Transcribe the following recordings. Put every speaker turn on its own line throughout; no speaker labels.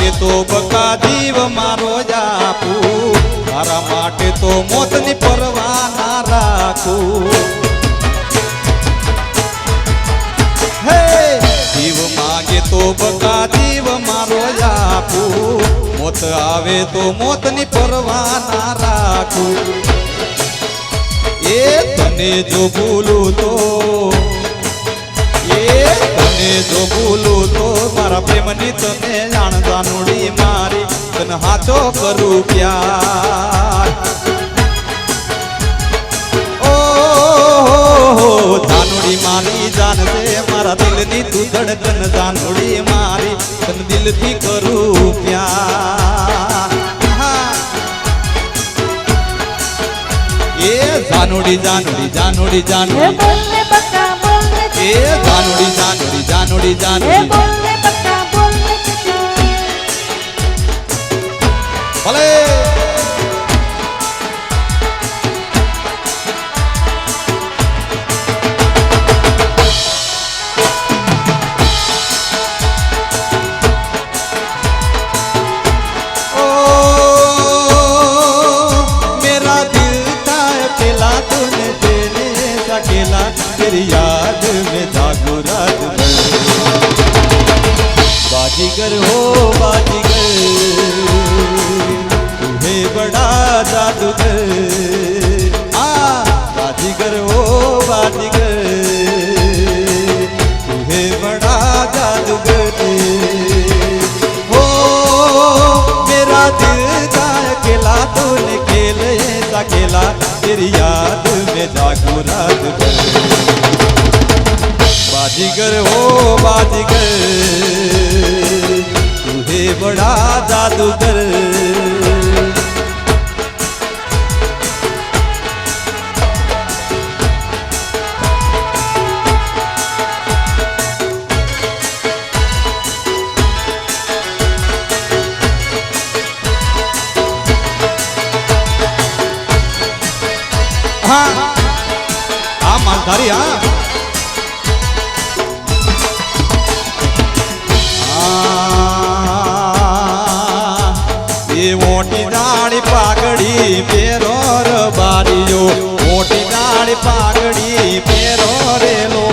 मागे तो बका जीव मारो जापू तारा माटे तो मोतनी परवाह ना राखू हे जीव मागे तो बका जीव मारो जापू मोत आवे तो मोतनी परवाह ना राखू ए तने जो भूलू तो तने जो भूलू तो मारा प्रेमनी तने जान जानूड़ी मारी तन हाथो करू प्यार ओ जानूड़ी मारी जान से मारा दिल नी तू धड़कन जानूड़ी मारी तन दिल थी करू प्यार ये जानूड़ी जानूड़ी जानूड़ी जानूड़ी ए जानूड़ी जानूड़ी जानूड़ी जानूड़ी भले ओ मेरा दिल था अकेला तूने देने सकेला तेरी याद में जागो रात बाजीगर हो बाजीगर तू है बड़ा जादूगर बाजीगर हो बाजीगर तू है बड़ा जादूगर हो मेरा दिल का अकेला तूने खेले सकेला तेरी याद में जागो रात बाजीगर हो बाजीगर तू है बड़ा जादूगर हाँ हाँ मालधारी हाँ मोटी दाढ़ी पागड़ी पेरो रे बारियो मोटी दाढ़ी पागड़ी पेरो रे लो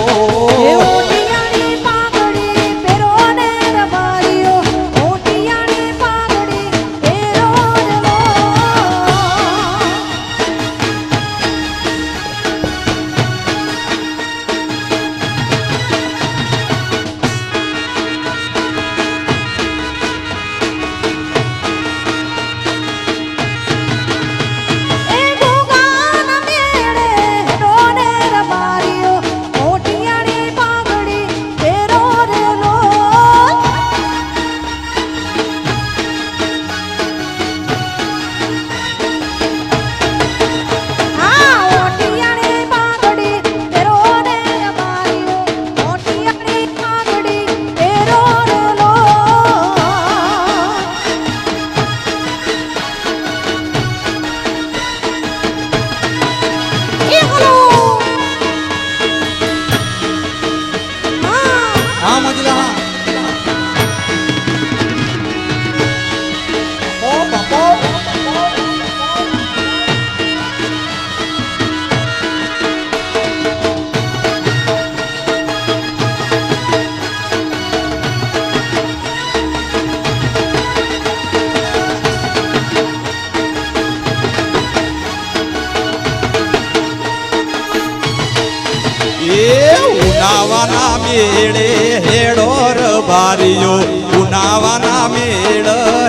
उनावाना मेळे हेडोर बारियो उनावाना मेळ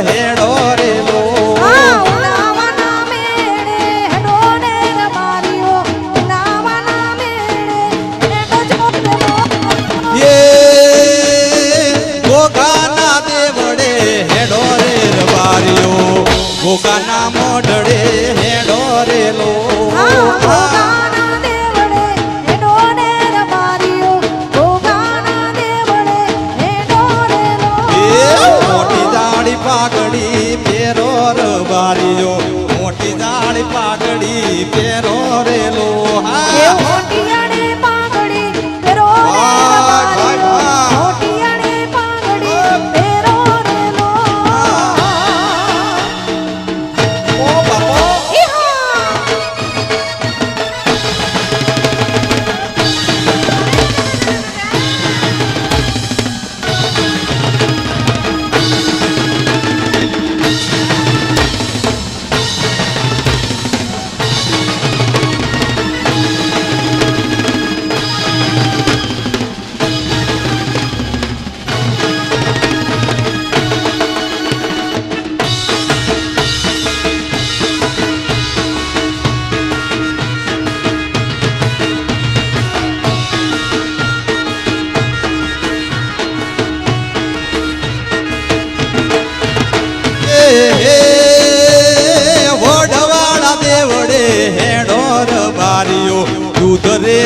हेडो रे लो
उनावाना मेळे हेडो रे बारियो उनावाना मेळे हेडो लो
ये गोगाना देवडे हेडो रे बारियो गोगाना मोडडे हेडो रे लो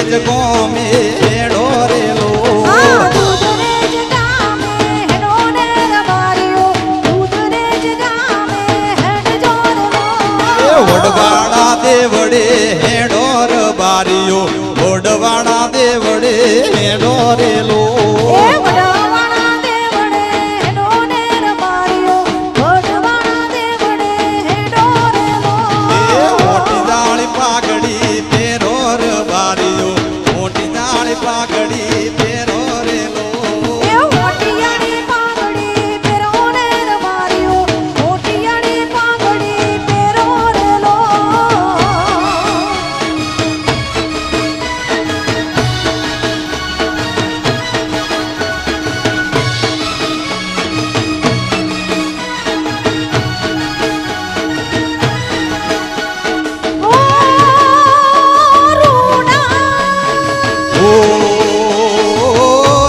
જ ગોમે હેડો રેલો
હા દૂધરેજ ગામે હેડો ને રબારીઓ દૂધરેજ ગામે હેડજો રે
એ વડવાળા દેવડે હેડો રબારીઓ વડવાળા દેવડે હેડો રેલો
એ વડવાળા દેવડે હેડો ને રબારીઓ વડવાળા દેવડે હેડો રે
એ મોટી દાળી પાઘડી પેરો રબારીઓ મોટી દાળી પાઘડી પેરો રેલો
એ મોટિયાની પાઘડી પેરો ને રબારીઓ મોટિયાની પાઘડી પેરો રેલો ઓ રૂડા
ઓ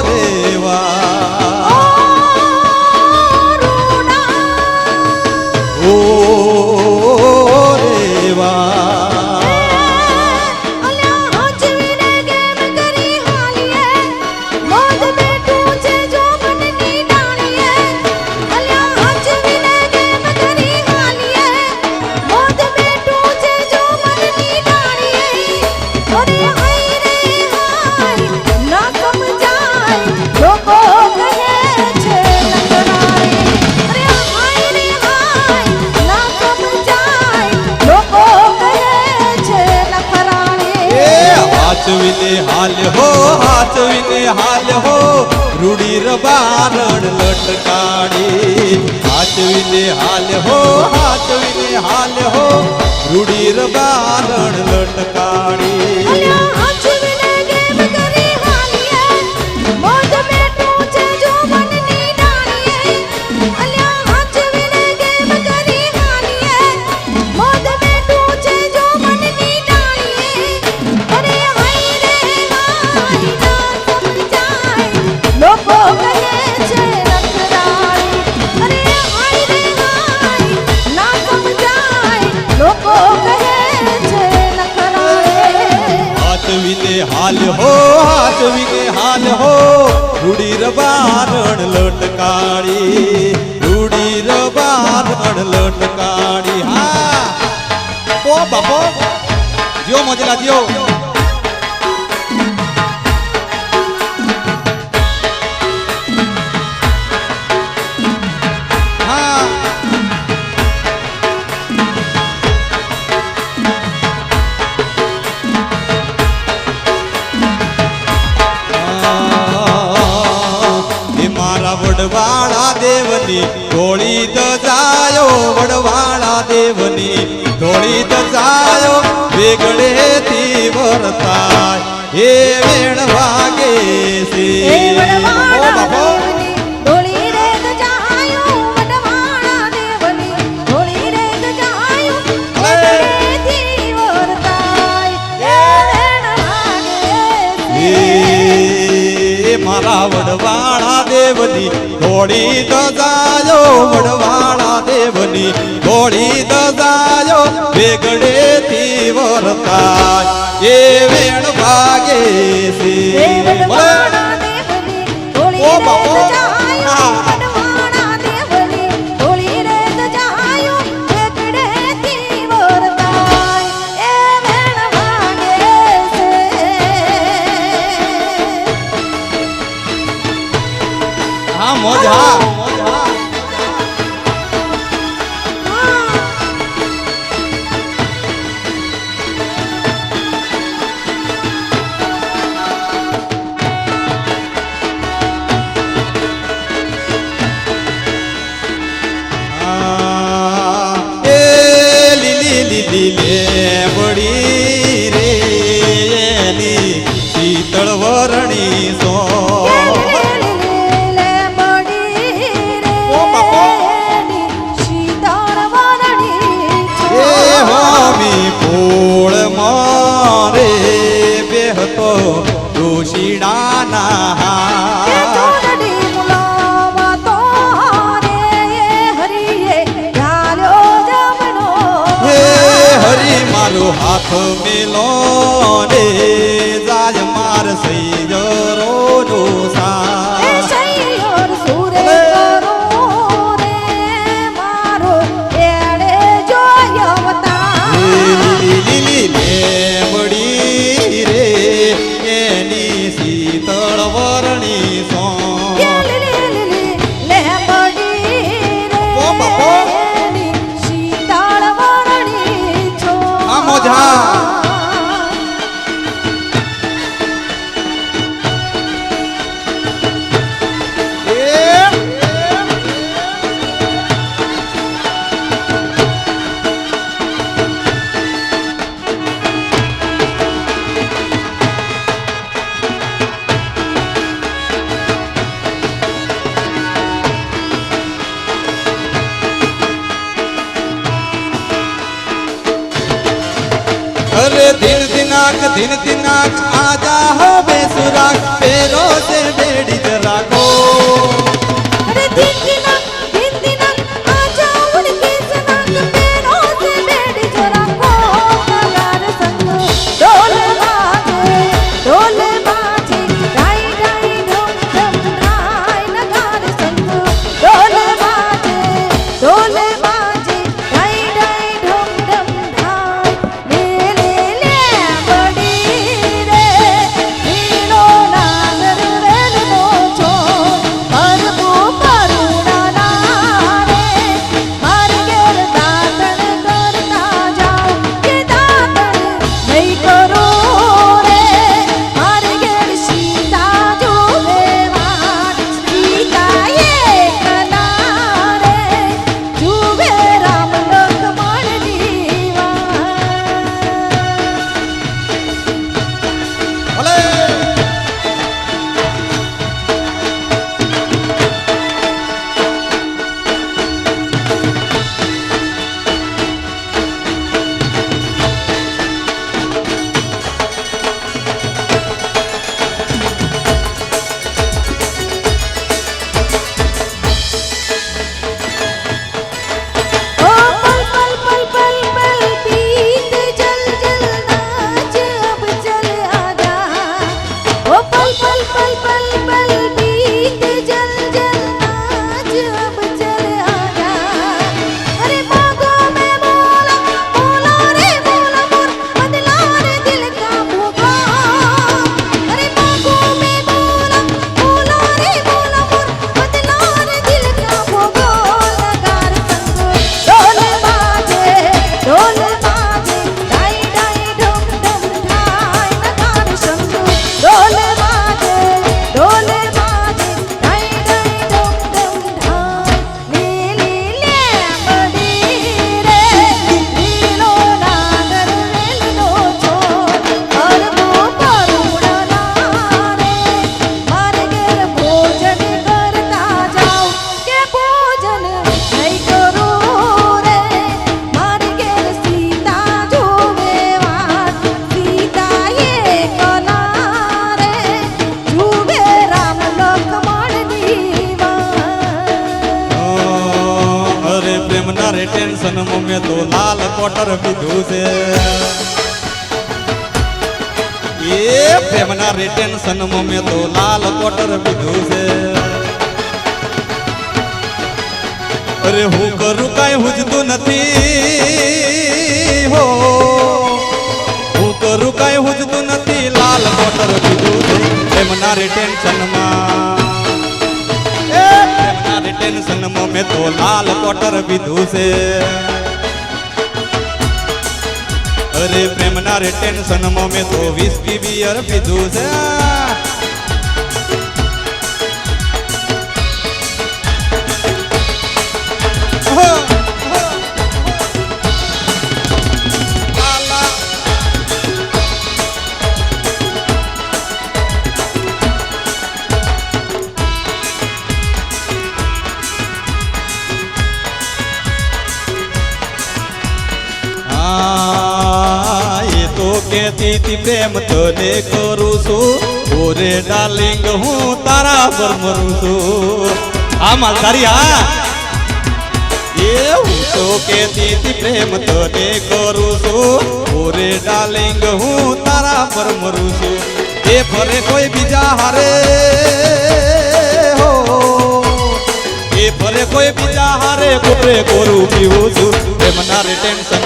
રેવા
રૂડા
ઓ રેવા
અલ્યા હાચવીને ગેમ કરી હાલીએ મોજ બેઠું છે જોબનની ડાળીએ અલ્યા હાચવીને ગેમ કરી હાલીએ મોજ બેઠું છે જોબનની ડાળીએ અરે હાય રે હાય ના સમજાય લોકો કહે છે નકરારે અરે હાય રે હાય ના સમજાય લોકો કહે છે નખરાણે
એ હાચવીને હાલ હો રૂડી રબારણ લટકાડી હાચવીને હાલ હો રૂડી રબારણ લટકાડી
અલ્યા હાચવીને ગેમ કરી હાલીએ મોજ બેઠું છે જોબનની ડાળીએ અલ્યા હાચવીને ગેમ કરી હાલીએ મોજ બેઠું છે જોબનની ડાળીએ અરે હાય રે હાય ના સમજાય લોકો કહે છે નખરાળી અરે હાય રે હાય ના સમજાય લોકો કહે છે નખરાળી
હાચવીને હાલ હો રૂડી રબારણ લટકાડી હા ઓ બાપો જીઓ મોજલા જીઓ હા એ મારા વડવાળા દેવની ધોળી દજાયો વડવાળા દેવની ધોળી દજાયો વેગળેથી વરતાય એ વેણ વાગે છે
એ વડવાળા
ઓ બાપો
દેવની ધોળી રે ગજાયો વડવાળા દેવની ધોળી રે ગજાયો વેગળેથી વરતાય એ વેણ વાગે છે
એ મારા વડવાળા દેવની ધોળી દજાયો વડવાળા દેવની ધોળી દજાયો વેગળેથી વરતાય એ વેણ ભાગે છે
એ વડવાળા દેવની ધોળી
ઓ
રે
બાપો.
ગજાયો
હા.
વડવાળા દેવની ધોળી રે ગજાયો વેગળેથી વરતાય એ વેણ વાગે છે
હા મોજ હા લીલી લેબડી રે એની શીતળ વરણી સો ઓ બાપો. એ હોમી ફૂળ મારે બેહતો દોશીડાના હે હરી મારો હાથ મેલો ને જાય दिन दिनाक आजा हो बेसुराग पेरो से बेड़ी जरा को
अरे दिन दिनक आ जाओ उनके सनक पैरों से बेड़ी जरा को नगार संग ढोल बाजे डाई डाई ढोल ढम ढाई नगार संग ढोल बाजे डाई डाई ढोल ढम ढाई ले बड़ी रे नीलो नागर वेल नो छो परबो करुणा नारे मार गेर दातन करता जाओ के दातन नहीं करो रे मार गेर सीता जो बेवार सीता ये कनारे जुवे राम लक्ष्मण दीवान
भले
ओ पल पल बीत जल जल नाच अब चल आजा ओ पल पल बीत जल जल नाच अब चल आजा अरे मांगो मैं बोला रे बोला मोर बदला रे दिल का भूखा अरे मांगो मैं बोला रे बोला मोर बदला रे दिल का भूखा नगार संग ढोल बाजे डाई डाई ढम ढम ढाई नगार संग ढोल बाजे डाई डाई ढम ढम ढाई ले बड़ी रे नीलो नागर वेल नो छो परबो करुणा नारे मार गेर भोजन करता जाओ के भोजन नहीं करो रे मार गेर सीता जो बेवार सीता ये कनारे जुवे राम लक्ष्मण दीवान
अरे प्रेम ना रे टेंशन में तो लाल कोटर पीधू से ये प्रेम ना रे टेंशन में तो लाल कोटर पीधू से अरे हूँ करू काई हुजतू नथी हो हूँ करू काई हुजतू नथी लाल कोटर पीधू से प्रेम ना रे टेंशन टेंशन में तो लाल कोटर पीधू से अरे प्रेम ना रे टेंशन में तो विस्की बियर पीधू से लाला ये तो कहती थी प्रेम तो ने करू सु ओरे डार्लिंग हूँ तारा पर मरू सु मालधारी ये हूँ तो कहती थी प्रेम तो ने करू सु ओरे डार्लिंग हूँ तारा पर मरू सु ये फरे कोई बीजा हारे हो ये फरे कोई बीजा हारे गोरे गोरू पीवू सु प्रेम ना रे टेंशन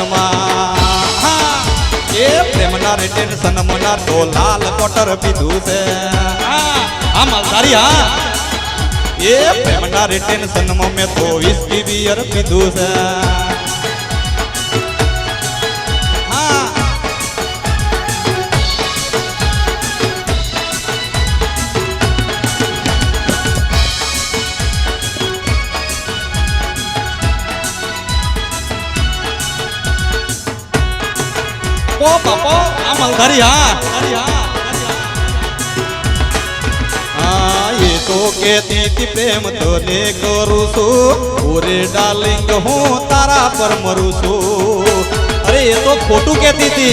ये प्रेम ना रे टेंशन मना तो लाल कोटर पीधू से मालधारी ये प्रेम ना रे टेंशन में तो विस्की बियर पीधू से पो पापो मालधारी ये तो कहती थी प्रेम तो ने करू सु ओरे डार्लिंग हूँ तारा पर मरू सु अरे ये तो खोटू कहती थी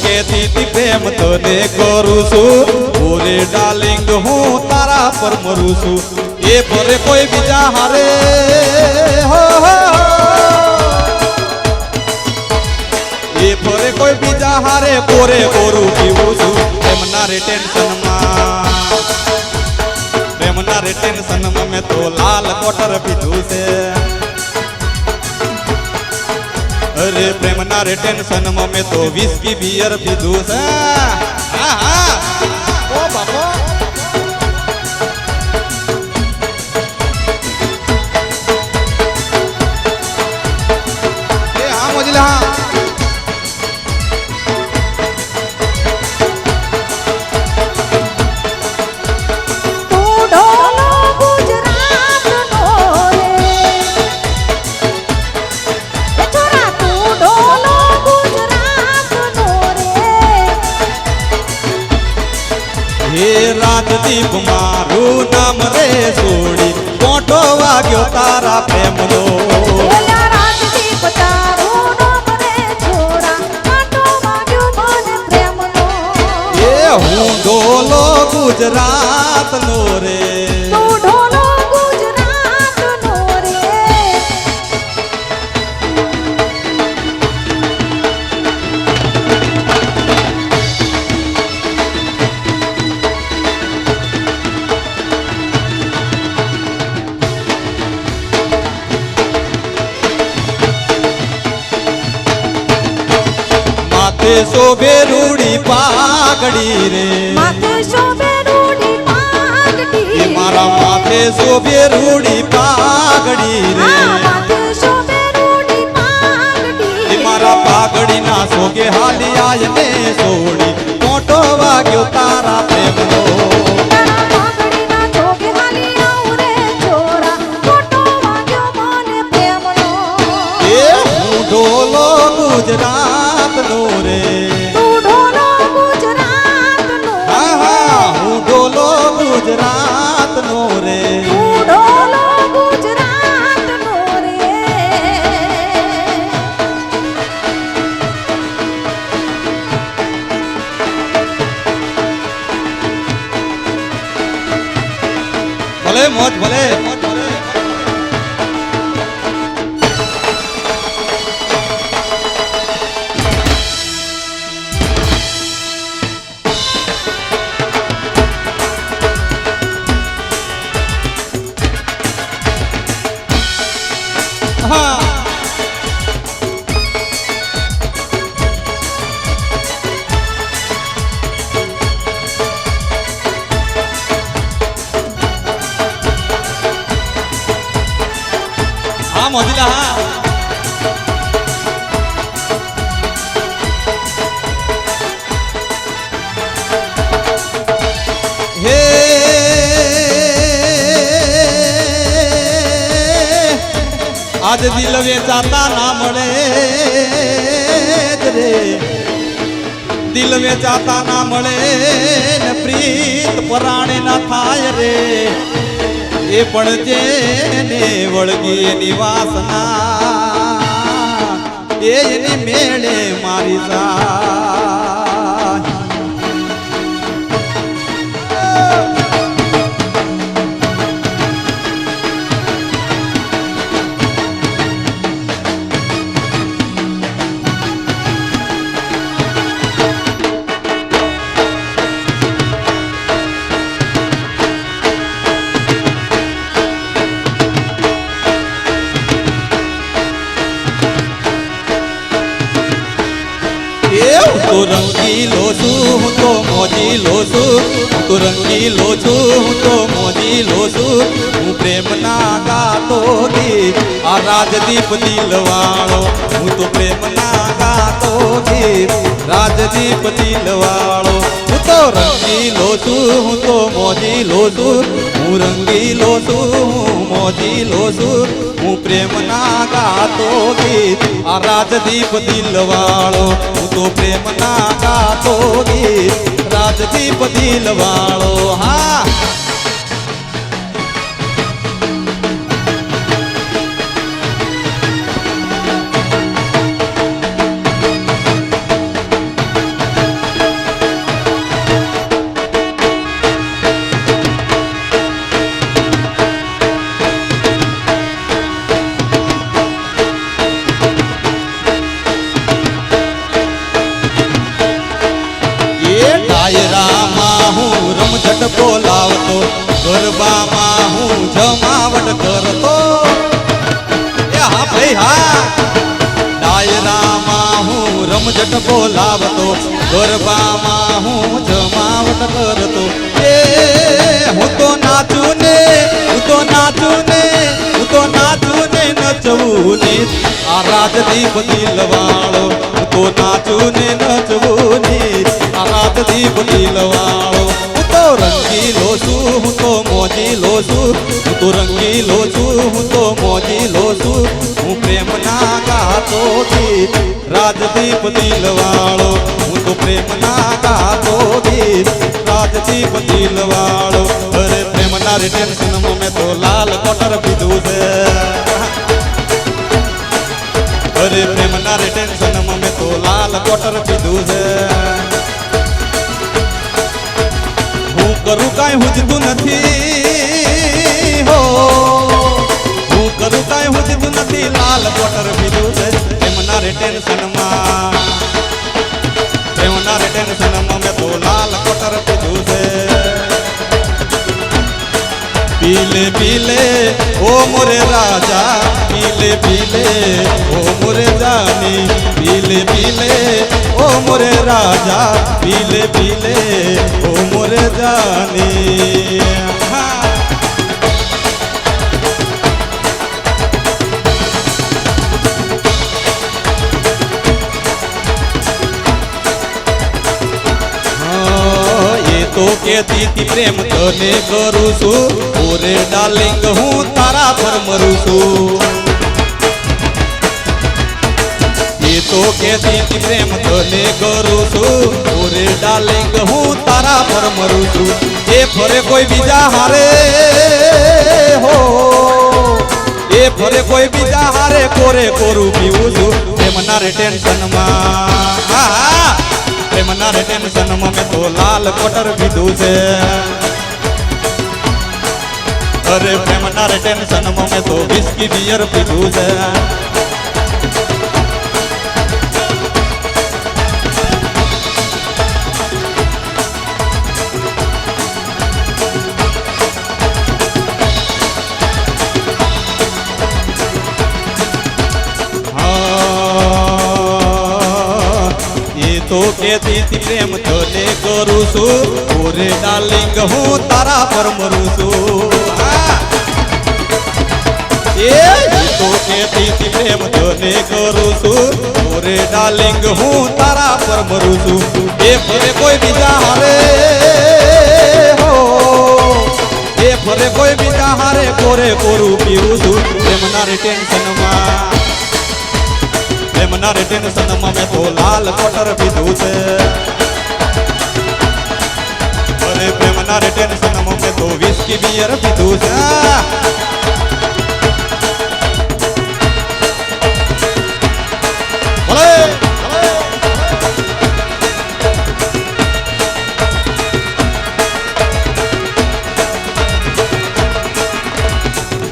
કેતી તી પ્રેમ તને કરું છું ઓરે ડાર્લિંગ હું તારા પર મરું છું એ ભરે કોઈ બીજા હારે હો હો એ ભરે કોઈ બીજા હારે કોરે કોરું પીવું છું પ્રેમના રે ટેન્શનમાં મેં તો લાલ કોટર પીધું છે અરે પ્રેમના રે ટેન્શનમાં મેં તો વિસ્કી બિયર પીધું છે હા હા ઓ બાપો એ હા મોજલા હા હે રાજદીપ મારું નામ રે છોડી કોટો વાગ્યો તારા પ્રેમનો
રાજદીપ તારું નામ રે છોરા કાંટો વાગ્યો મને પ્રેમનો
એ હું ઢોલો ગુજરાતનો રે
તું ઢોલો ગુજરાતનો રે
માથે શોભે રૂડી પાઘડી રે
માથે શોભે રૂડી પાઘડી
એ મારા માથે શોભે રૂડી પાઘડી રે
માથે શોભે રૂડી પાઘડી
એ મારા પાઘડીના સોગે હાલી આયને સોડી કોટો વાગ્યો તારા પ્રેમનો
તારા પાઘડીના જોગે હાલી આવું રે છોરા કોટો વાગ્યો મને પ્રેમનો
એ હું ઢોલો ગુજરાતનો રે
તું ઢોલો ગુજરાતનો
હા હા હું ઢોલો ગુજરાતનો રે
તું ઢોલો ગુજરાતનો રે
ભલે મોજ ભલે હા હા મોજીલા હા હે આજ દિલ વેચાતા ના મળે જ રે દિલ વેચાતા ના મળે ને પ્રીત પરાણે ના થાય રે એ પણ જેને વળગી એની વાસના એ એની મેળે મારી જાય તો રંગીલો છું હું તો મોજીલો છું તો રંગીલો છું હું તો મોજીલો છું હું પ્રેમના ગાતો ગીત આ રાજદીપ દિલવાળો હું તો પ્રેમના ગાતો ગીત રાજદીપ દિલવાળો હું તો રંગીલો છું હું તો મોજીલો છું હું રંગીલો છું હું મોજીલો છું હું પ્રેમના ગાતો ગીત આ રાજદીપ દિલવાળો હું તો પ્રેમના ગાતો ગીત રાજદીપ દિલવાળો હા બોલાવતો ગરબામાં હું જમાવટ કરતો એ હા ભાઈ હા ડાયરામાં હું રમઝટ બોલાવતો ગરબામાં હું જમાવટ કરતો એ હું તો નાચું ને હું તો નાચું ને હું તો નાચું ને નચવું ને આ રાજદીપ દિલવાળો હું તો નાચું ને નચવું ને આ રાજદીપ દિલવાળો હું તો રંગીલો છું હું તો મોજીલો છું હું તો રંગીલો છું હું તો મોજીલો છું હું પ્રેમના ગાતો ગીત રાજદીપ દિલવાળો હું તો પ્રેમના ગાતો ગીત રાજદીપ દિલવાળો અરે પ્રેમના રે ટેન્શનમાં મેં તો લાલ કોટર પીધું છે અરે પ્રેમના રે ટેન્શનમાં મેં તો લાલ કોટર પીધું છે હું કરું કાંઈ હુજતું નથી હો હું કરું કાંઈ હુજતું નથી લાલ કોટર પીધું છે પ્રેમના રે ટેન્શનમાં પ્રેમના રે ટેન્શનમાં મેં તો લાલ કોટર પીધું છે પીલે પીલે ઓ મોરે રાજા પીલે પીલે ઓ મોરે જાની પીલે પીલે ઓ મોરે રાજા પીલે પીલે ઓ મોરે જાની તો કેતી તી પ્રેમ તને કરું છું ઓરે ડાર્લિંગ હું તારા પર મરું છું એ તો કેતી તી પ્રેમ તને કરું છું ઓરે ડાર્લિંગ હું તારા પર મરું છું એ ફરે કોઈ બીજા હારે હો એ ફરે કોઈ બીજા હારે કોરે કોરું પીવું છું પ્રેમના રે ટેન્શનમાં પ્રેમના રે ટેન્શનમાં મેં તો લાલ કોટર પીધું છે અરે પ્રેમના રે ટેન્શનમાં મેં તો વિસ્કી બિયર પીધું છે તો કેતી તી પ્રેમ તને કરું છું ઓરે ડાર્લિંગ હું તારા પર મરું છું એ તો કેતી તી પ્રેમ તને કરું છું ઓરે ડાર્લિંગ હું તારા પર મરું છું એ ફરે કોઈ બીજા હારે હો એ ફરે કોઈ બીજા હારે કોરે કોરું પીવું છું પ્રેમના રે ટેન્શનમાં પ્રેમના રે ટેન્શનમાં મેં તો લાલ કોટર પીધું છે અરે પ્રેમના રે ટેન્શનમાં મેં તો વિસ્કી બિયર પીધું છે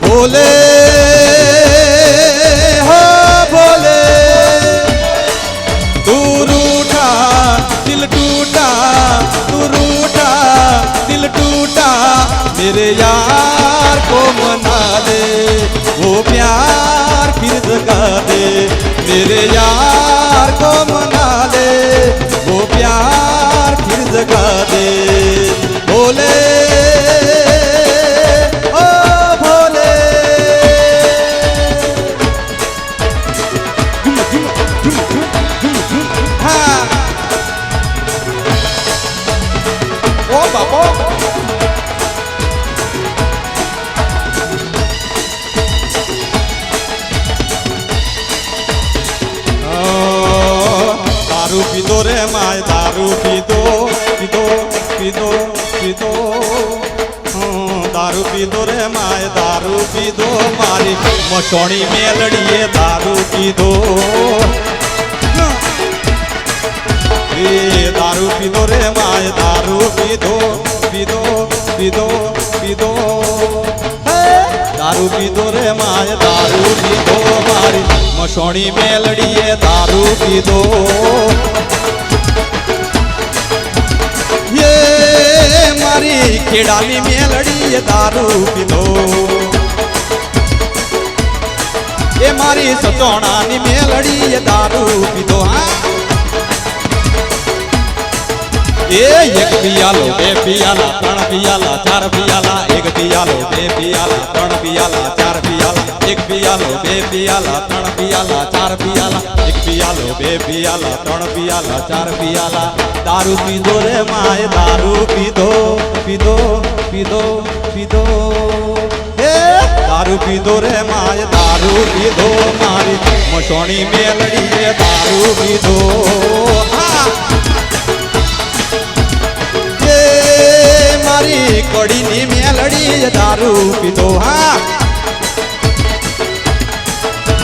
બોલે मेरे यार को मना दे वो प्यार फिर जगा दे मेरे यार को मना दे वो प्यार फिर जगा दे बोले ओ भोले हाँ ओ बाबा दारू पीदो रे माय दारू पीदो पीदो पीदो पीदो दारू पीदो रे माय दारू पीदो मारी मसोणी मेलड़िए दारू पीदो ए दारू पीदो रे माय दारू पीदो पीदो पीदो पीदो दारू पीदो रे माय दारू पीदो मारी मसोणी मेलड़िए दारू पीदो ये मारी ખેડાની મેલડી દારૂ પીધો એ મારી સચોણાની મેલડી દારૂ પીધો હા એ એક પિયાલો બે પિયાલા ત્રણ પિયાલા ચાર પિયાલા એક પિયાલો બે પિયાલા ત્રણ પિયાલા ચાર પિયાલા એક પિયાલો બે પિયાલા ત્રણ પિયાલા ચાર પિયાલા એક પિયાલો બે પિયાલા ત્રણ પિયાલા ચાર પિયાલા દારૂ પીધો રે માય દારૂ પીધો પીધો પીધો પીધો હે દારૂ પીધો રે માય દારૂ પીધો મારી મસોણી મેલડી દારૂ પીધો હા મારી કડીની મેલડી દારૂ પીધો હા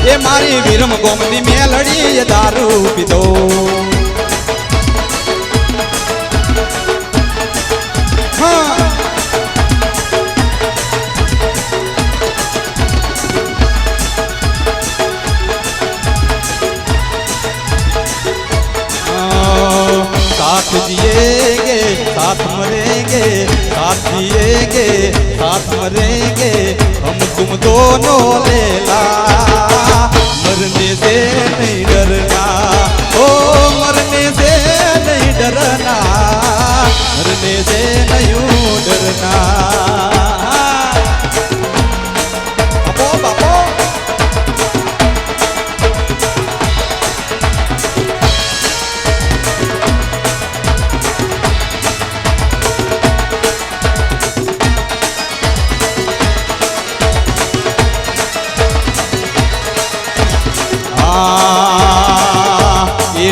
એ મારી વિરમ ગોમની મેલડી દારૂ પીધો હા साथ जिएंगे साथ मरेंगे साथ जिएंगे साथ मरेंगे हम तुम दोनों लेला मरने से नहीं डरना ओ मरने से नहीं डरना मरने से नहीं डरना बापो बापो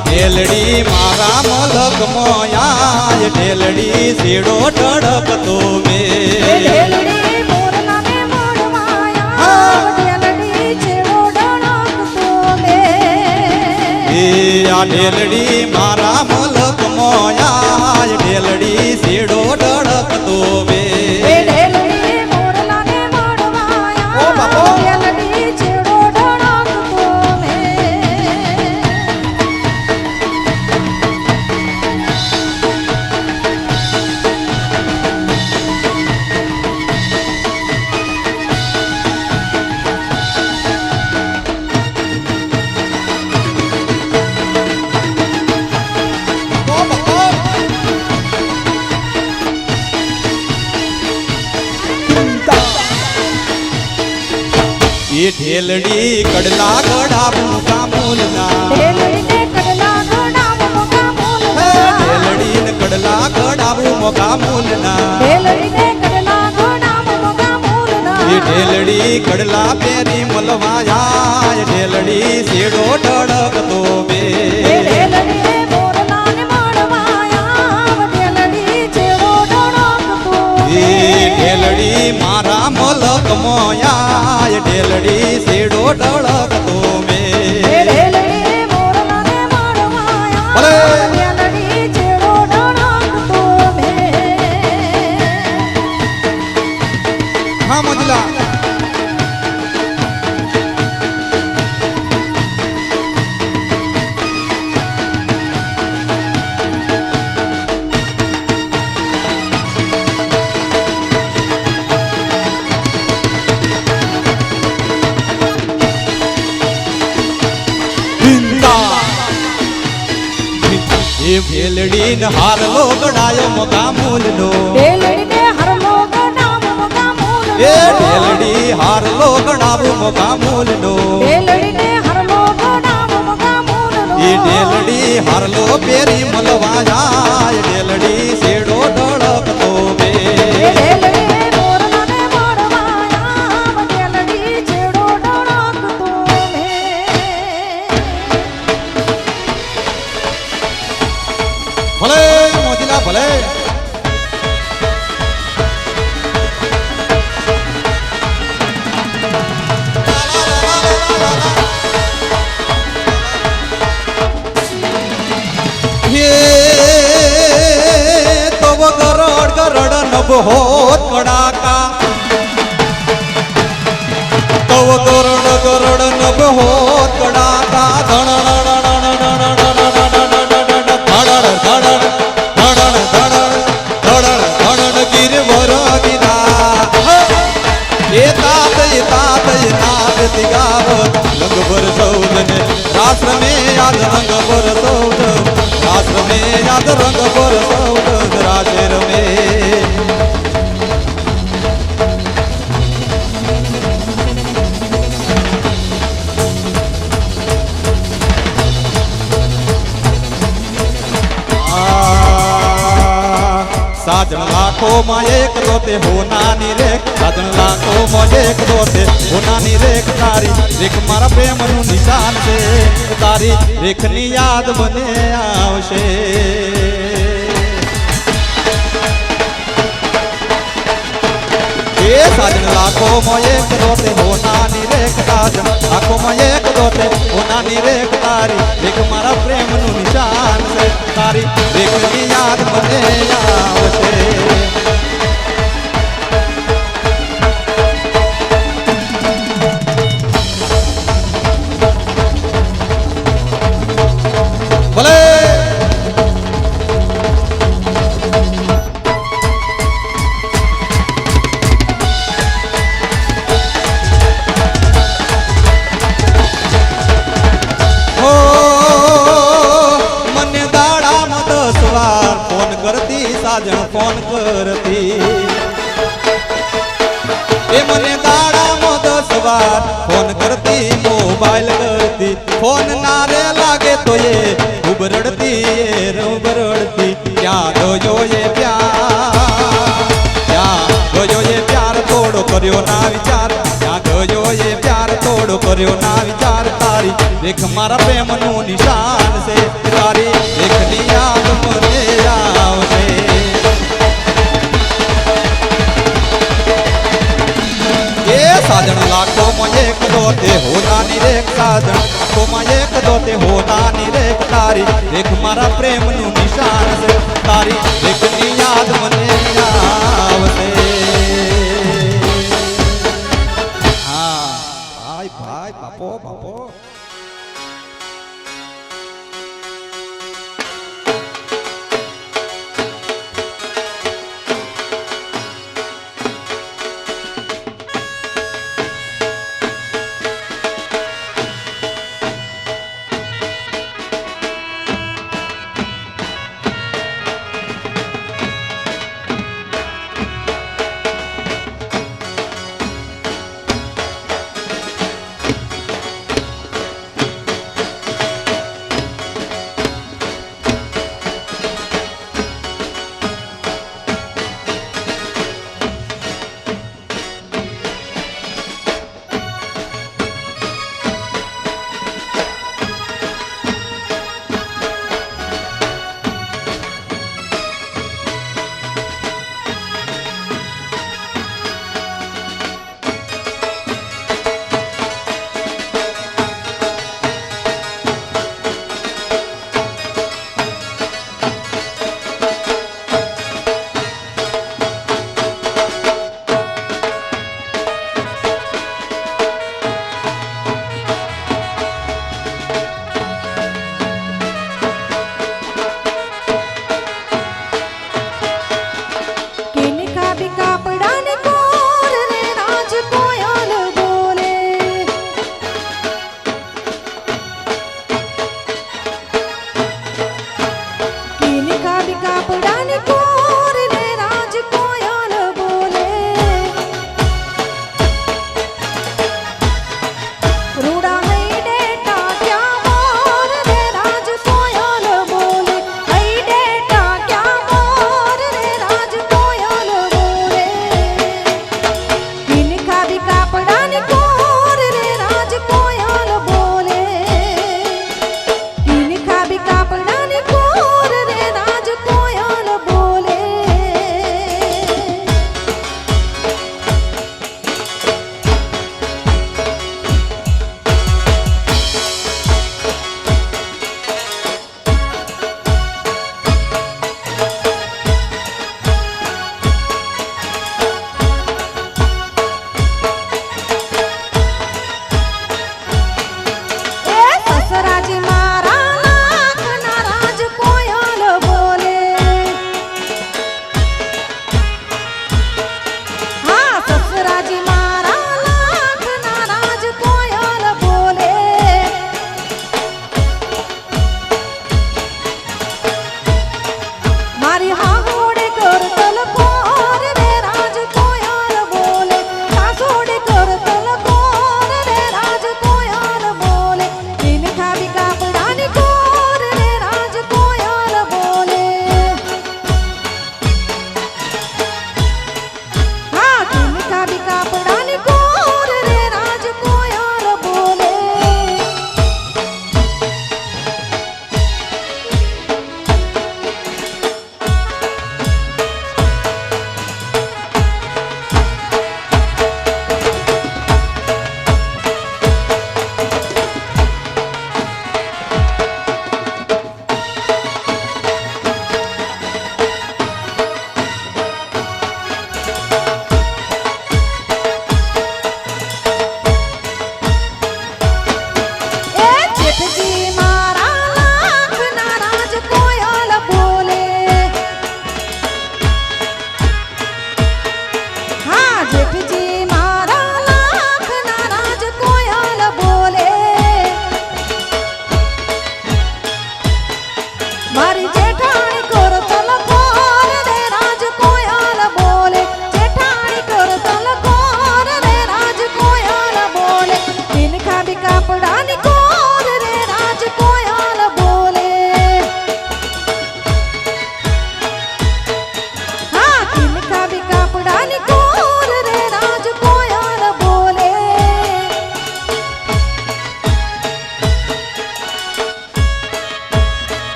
ઢેલડી મારા મલક મોયા ઢેલડી સીડો ઢળકતો મે
ઢેલડી મોરલાને મોડવાયા ઢેલડી છેડો ઢળકતો મે
એ આ ઢેલડી મારા મલક મોયા ઢેલડી સીડો ઢળકતો મે
ઢેલડી મોરલાને મોડવાયા
ઓ બાપો
ઢેલડી છેડો ઢળકતો મે
એ ઢેલડી કડલા ગડાવું કામૂલના
ઢેલડીને કડલા ગડાવું મોગા મૂલના
ઢેલડીને કડલા ગડાવું મોગા મૂલના
ઢેલડીને કડલા ગડાવું મોગા મૂલના
એ ઢેલડી કડલા પેરી મલવાયા ઢેલડી સીડો ઢળકતો બે
ઢેલડીને મોરલાને મોડવાયા ઢેલડી છેડો ઢળકતો
એ ઢેલડી મારા મલક મોયા ઢેલડી સીડો ઢળકતો મે
ઢેલડી મોરલાને મોડવાયા ઢેલડી છેડો ઢળકતો મે
હા મંજલા એ ભેલડી ને હારલો ગડાયો મોગા મૂલનો
ઢેલડીને હરલો ગડાવું મોગા મૂલનો
એ ઢેલડી હારલો ગડાવું મોગા મૂલનો
ઢેલડીને હરલો ગડાવું મોગા મૂલનો
એ ઢેલડી હારલો પેરી મલવાયા ઢેલડી સેડો ઢળકતો બે
ઢેલડી મોરલાને મોડવાયા ઢેલડી છેડો ઢળકતો મે
ભલે મોજલા ભલે बहुत कड़ाका तव गरड गरड न बहुत कड़ाका धड़ धड़ धड़ धड़ धड़ धड़ धड़ गिरवर યાદ રંગ પર સૌ ગજરાશે રમે साजन लाखों में एक दोते होनानी रेख साजन लाखों में एक दोते होनानी रेख तारी रेख मारा प्रेम नु निशान छे तारी रेख नी याद बने आवशे ए साजन लाखों में एक दोते होनानी रेख साजन लाखों में एक दोते होनानी रेख तारी रेख मारा प्रेम नु निशान छे तारी रेख नी याद बने आवशे भले हो मने दाड़ा में 10 वार फोन करती साजन फोन करती ए मने दाड़ा में 10 वार फोन करती मोबाइल करती फोन नारे लागे तो ये खूब रड़ती ये रूब रड़ती क्या गयो ये प्यार क्या गयो ये प्यार तोड़ो करियो ना विचार क्या गयो ये प्यार तोड़ो करियो ना विचार तारी देख मारा प्रेम नु निशान से तारी देख नी याद मने आवशे साजन लाखों में एक दोते होनानी रेख साजन लाखों में एक दोते होनानी रेख तारी देख मारा प्रेम नु निशान से तारी देख नी याद मने आवशे हाँ भाई भाई बापो बापो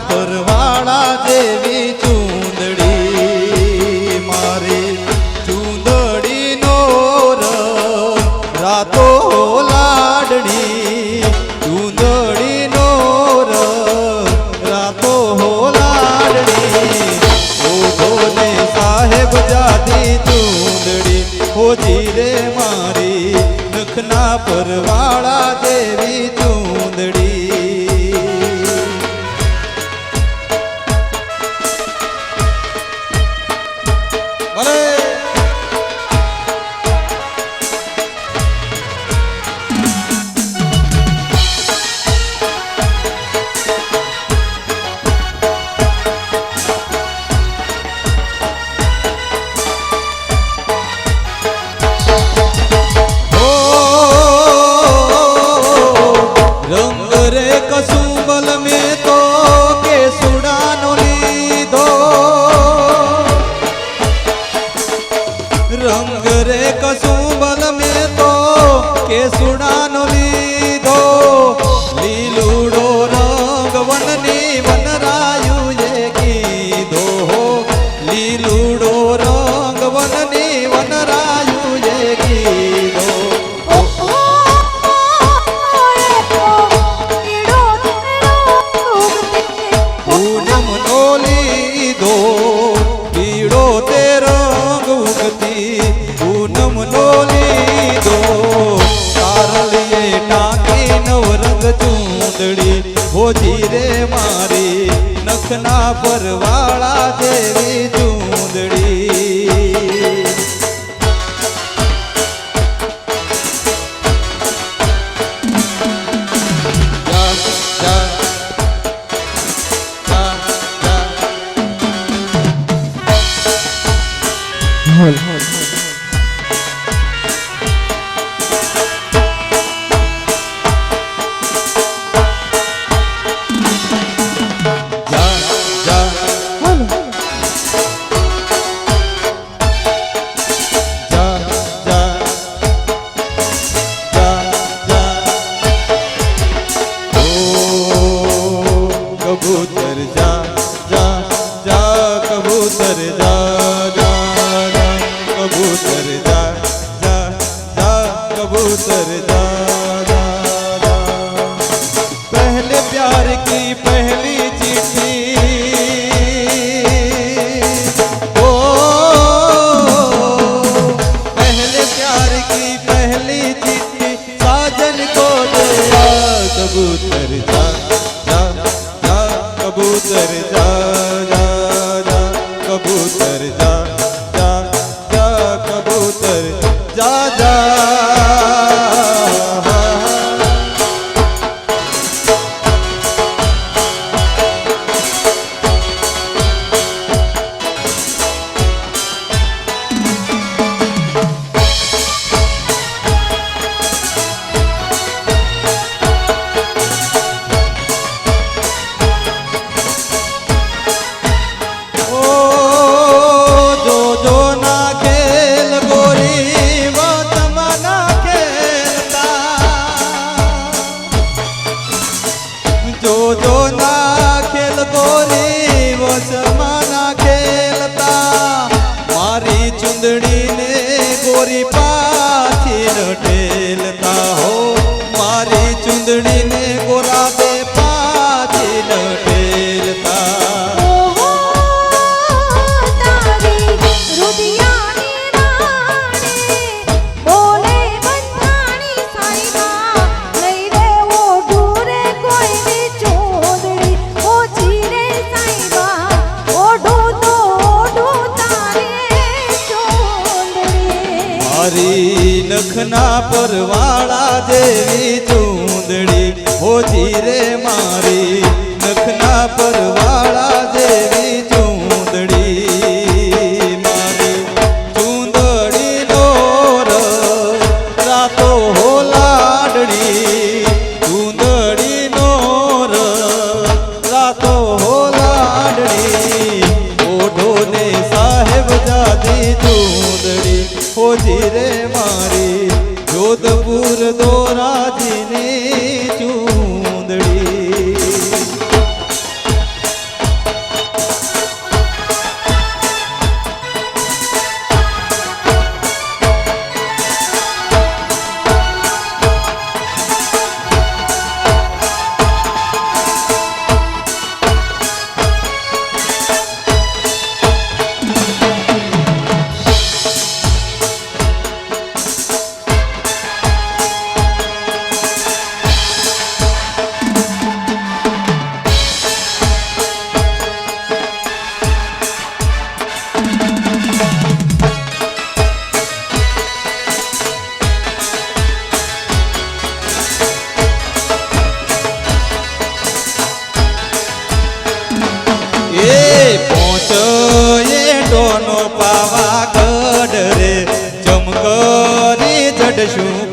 પરવાળા જેવી ચૂંદડી મારી ચૂંદડીનો રંગ રાતો લાડણી ચૂંદડીનો રંગ રાતો લાડણી ઓઢોને સાહેબ જાતી ચૂંદડી હોજી રે મારી નખના પરવાળા જેવી ચૂંદડી कसुंबल में तो के सुडानो लीधो रंग रे कसुंबल में तो के सुडानो लीधो लीलूडो रंग वननी वनरायु ये कीधो लीलूडो रंग वननी वनरायु ये कीधो ચૂંદડી હોજી રે મારી નખના પરવાળા જેવી ચૂંદડી कबूतर जा जा जा कबूतर जा जा जा कबूतर जा जा जा कबूतर जा जा जा पहले प्यार की पहली चिट्ठी ओ पहले प्यार की पहली चिट्ठी साजन को दे कबूतर जा कबूतर जा जा जा कबूतर जा जा जा कबूतर जा जा चुंदड़ी ने गोरी पाछी लटेलता हो मारी चुंदड़ी ने गोरा दे पाछी लटेलता नखना परवाड़ा जेवी चूंदड़ी होजी रे मारी नखना परवाड़ा जेवी चूंदड़ी मारी चूंदड़ी लोर रातो हो लाडड़ी चूंदड़ी नोर रातो हो लाडड़ी ओढ़ो ने साहेब जाती चूंदड़ी होजी रे मारी जोधपुर दोराजी ने चूंदड़ी સોનો પાવાગઢ રે ચમકરી જડશું